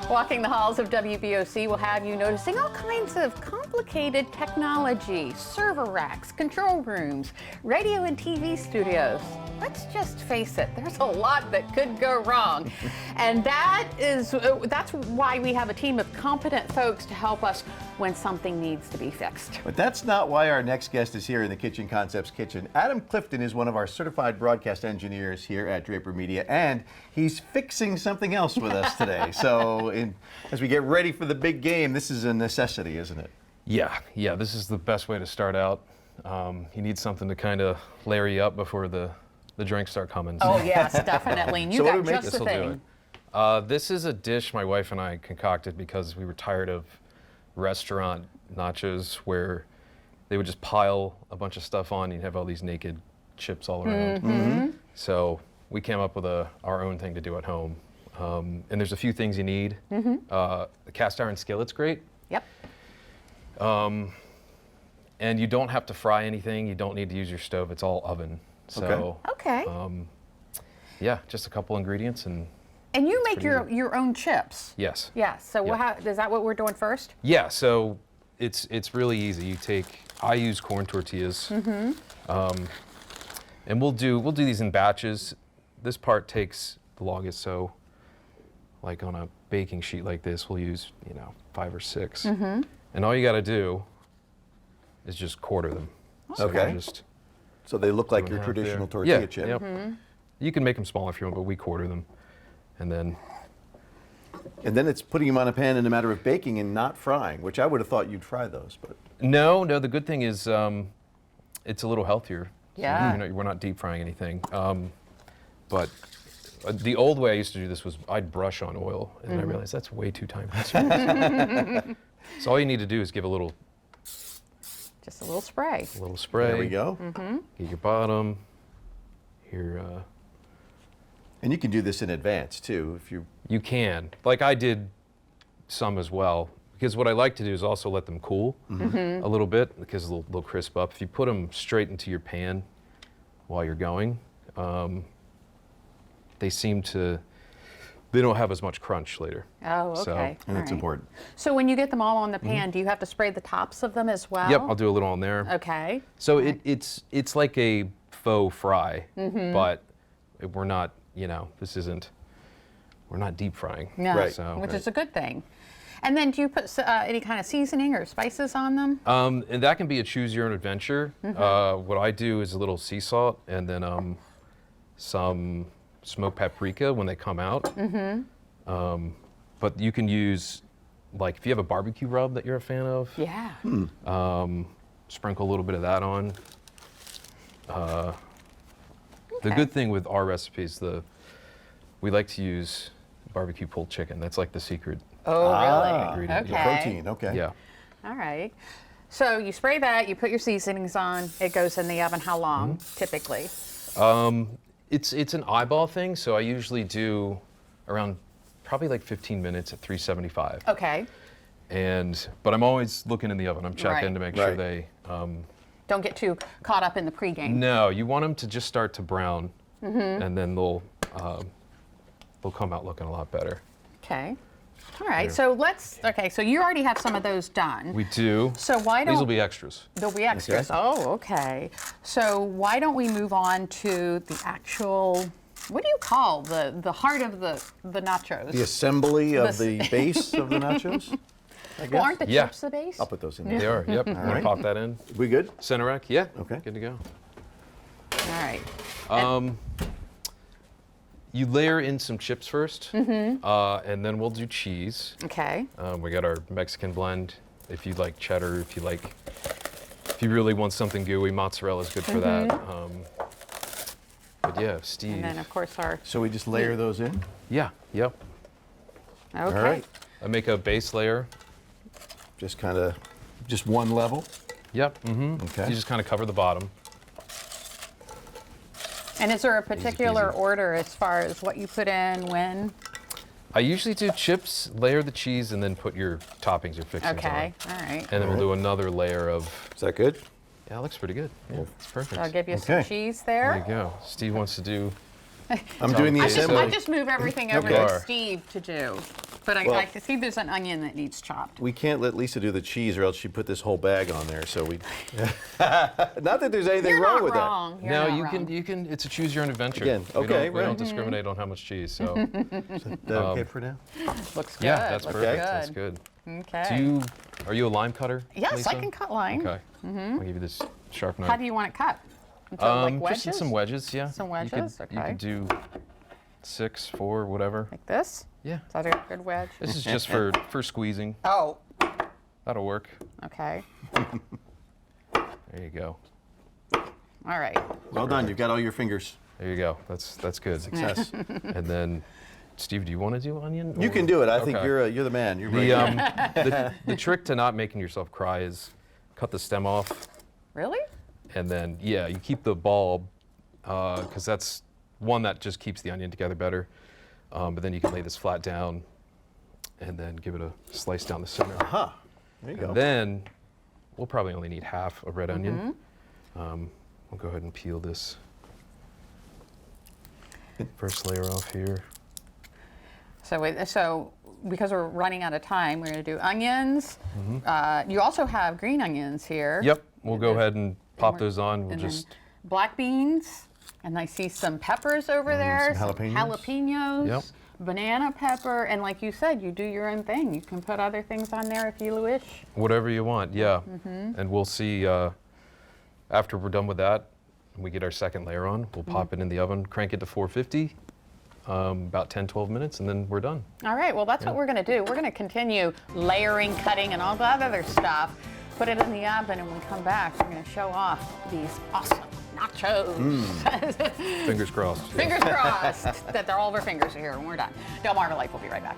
Walking the halls of WBOC will have you noticing all kinds of complicated technology, server racks, control rooms, radio and TV studios. Let's just face it, there's a lot that could go wrong. And that's why we have a team of competent folks to help us when something needs to be fixed. But that's not why our next guest is here in the Kitchen Concepts kitchen. Adam Clifton is one of our certified broadcast engineers here at Draper Media, and he's fixing something else with us today. So as we get ready for the big game, this is a necessity, isn't it? Yeah, this is the best way to start out. You need something to kind of layer you up before the drinks start coming. Oh yes, definitely. And you got just the thing. This is a dish my wife and I concocted because we were tired of restaurant nachos where they would just pile a bunch of stuff on and you'd have all these naked chips all around. Mm-hmm. So we came up with our own thing to do at home. And there's a few things you need. Mm-hmm. The cast iron skillet's great. Yep. And you don't have to fry anything. You don't need to use your stove. It's all oven. So, okay. Yeah, just a couple ingredients and you make your own chips. Yes. Yeah. So Yep. Is that what we're doing first? Yeah. So it's really easy. I use corn tortillas. Mm-hmm. And we'll do these in batches. This part takes the longest. So like on a baking sheet like this, we'll use 5 or 6. Mm-hmm. And all you got to do is just quarter them. Okay. So they look like your traditional tortilla chip. Yep. Mm-hmm. You can make them smaller if you want, but we quarter them. And then it's putting them on a pan in a matter of baking and not frying, which I would have thought you'd fry those. But No, the good thing is it's a little healthier. Yeah. So, we're not deep frying anything. But the old way I used to do this was I'd brush on oil, and then I realized that's way too time consuming. So all you need to do is give just a little spray. There we go. Mm-hmm. Get your bottom. And you can do this in advance too, if You can. Like I did some as well, because what I like to do is also let them cool a little bit, because they'll crisp up. If you put them straight into your pan while you're going, they don't have as much crunch later. Oh, okay. So, and that's important. So when you get them all on the pan, do you have to spray the tops of them as well? Yep, I'll do a little on there. Okay. So it's like a faux fry, but we're not, we're not deep frying. Yeah, Right. So, which is a good thing. And then do you put any kind of seasoning or spices on them? And that can be a choose your own adventure. What I do is a little sea salt and then some smoked paprika when they come out. But you can use, like, if you have a barbecue rub that you're a fan of, Yeah. sprinkle a little bit of that on. The good thing with our recipes, we like to use barbecue pulled chicken. That's like the secret ingredient. The protein, okay. Yeah. All right. So you spray that, you put your seasonings on, it goes in the oven how long, typically? It's an eyeball thing, so I usually do around probably like 15 minutes at 375. Okay. But I'm always looking in the oven. I'm checking to make sure they... Don't get too caught up in the pregame. No, you want them to just start to brown, and then they'll come out looking a lot better. Okay. All right. So so you already have some of those done. We do. So why don't... These will be extras. They'll be extras. Okay. Oh, okay. So why don't we move on to the actual... What do you call the heart of the nachos? The assembly of the base of the nachos? I guess. Well, aren't the chips the base? I'll put those in there. They are, yep. Want to pop that in? We good? Center rack? Yeah. Okay. Good to go. All right. You layer in some chips first, and then we'll do cheese. Okay. We got our Mexican blend. If you like cheddar, if you really want something gooey, mozzarella is good for that. But yeah, Steve. And then, of course, So we just layer those in? Yeah, yep. Okay. All right. I make a base layer. Just one level? Yep. Okay. You just kind of cover the bottom. And is there a particular order as far as what you put in, when? I usually do chips, layer the cheese, and then put your toppings or fixings on. Okay, all right. And then we'll do another layer of... Is that good? Yeah, it looks pretty good. Yeah, it's perfect. So I'll give you some cheese there. There you go. Steve wants to do I'm doing the assembly. I just move everything over Okay. to Steve to do. But I can see there's an onion that needs chopped. We can't let Lisa do the cheese, or else she put this whole bag on there. So we. Not that there's anything You're wrong not with wrong. You're No, not you wrong. can. It's a choose your own adventure. Again, We okay, don't, we right. don't discriminate on how much cheese. So that. That okay for now? Looks good. yeah, that's looks perfect. Good. That's good. Okay. Are you a lime cutter? Yes, Lisa? I can cut lime. Okay. I'll give you this sharp knife. How do you want it cut? Into like wedges? Just some wedges, yeah. Some You wedges, could, okay. You could do 6, 4, whatever. Like this? Yeah. Is that a good wedge? This is just for squeezing. Oh, That'll work. okay. There you go. All right. Well done. You've got all your fingers. There you go. That's good. Success. And then, Steve, do you want to do onion? You or- can do it. I think Okay. you're the man. You're right. The trick to not making yourself cry is cut the stem off, Really? and then you keep the bulb because that's one that just keeps the onion together better. But then you can lay this flat down, and then give it a slice down the center. Huh. There you go. And then we'll probably only need half a red onion. We'll go ahead and peel this first layer off here. So because we're running out of time, we're going to do onions. You also have green onions here. Yep, we'll go There's- ahead and pop we're- those on. We'll and just then black beans, and I see some peppers over there. some jalapenos. Jalapenos, Yep. banana pepper, and like you said, you do your own thing. You can put other things on there if you wish. whatever you want, yeah. And we'll see after we're done with that, and we get our second layer on, we'll pop it in the oven, crank it to 450, about 10, 12 minutes, and then we're done. All right, well, that's what we're going to do. We're going to continue layering, cutting, and all that other stuff. Put it in the oven, and when we come back, we're going to show off these awesome nachos. Fingers crossed. Fingers crossed that all of our fingers are here when we're done. DelmarvaLife will be right back.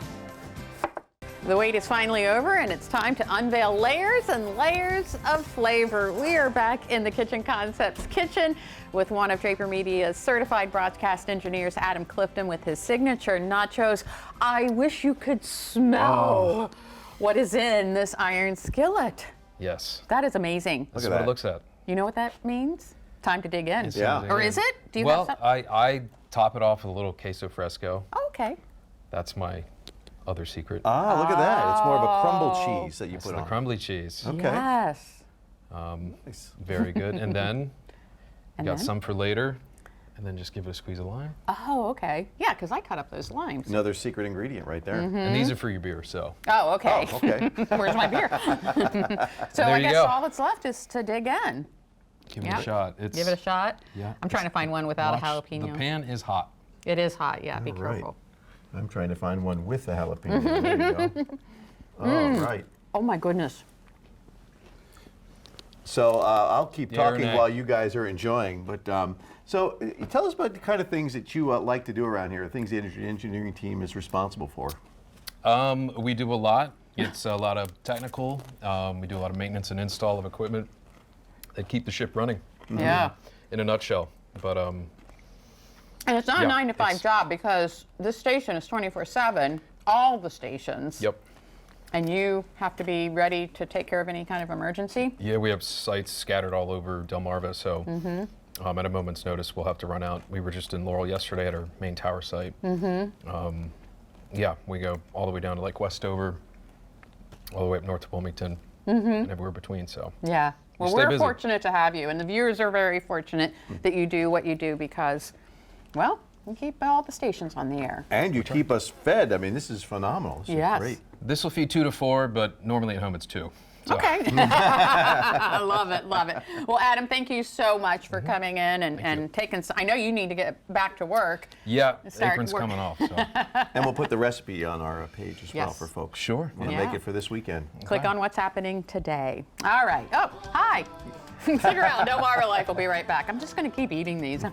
The wait is finally over, and it's time to unveil layers and layers of flavor. We are back in the Kitchen Concepts kitchen with one of Draper Media's certified broadcast engineers, Adam Clifton, with his signature nachos. I wish you could smell what is in this iron skillet. Yes. That is amazing. That's at what that. it looks at. You know what that means? Time to dig in. It's Yeah. something Or in. is it? Do you well, have some? I top it off with a little queso fresco. Oh, okay. That's my other secret. Ah, look at that. It's more of a crumble cheese that you It's put the on. crumbly cheese. Okay. Yes. Nice. Very good. And then you And got then? some for later, and then just give it a squeeze of lime. Oh, okay. Yeah, because I cut up those limes. Another secret ingredient right there. And these are for your beer, so. Oh, okay. Oh, okay. Where's my beer? So There I you guess go. all that's left is to dig in. Give it Yep. a shot. It's, Give it a shot. Yeah. I'm trying to find one without a watch, jalapeno. The pan is hot. It is hot. Yeah, be All right. careful. I'm trying to find one with a jalapeno. There you go. All right. Oh my goodness. So I'll keep Yeah or talking nay? while you guys are enjoying. But so tell us about the kind of things that you like to do around here, things the engineering team is responsible for. We do a lot. It's a lot of technical. We do a lot of maintenance and install of equipment that keep the ship running. Yeah. In a nutshell. But And it's not a Yeah, 9-to-5 it's- job because this station is 24/7. All the stations. yep. And you have to be ready to take care of any kind of emergency. Yeah, we have sites scattered all over Delmarva, so at a moment's notice, we'll have to run out. We were just in Laurel yesterday at our main tower site. Yeah, we go all the way down to Lake Westover, all the way up north to Wilmington, and everywhere between. So Yeah. Well, stay we're busy. fortunate to have you, and the viewers are very fortunate that you do what you do because, well, you keep all the stations on the air. And you keep us fed. I mean, this is phenomenal. This is Yes. great. this will feed 2 to 4, but normally at home it's 2. So, Okay. I love it, love it. Well, Adam, thank you so much for coming in and taking, I know you need to get back to work. Yeah, Start apron's work. coming off. So. And we'll put the recipe on our page as well Yes. for folks. Sure. Want to Yeah. make it for this weekend. Click on what's happening today. All right. Oh, hi. Stick around. DelmarvaLife will be right back. I'm just going to keep eating these.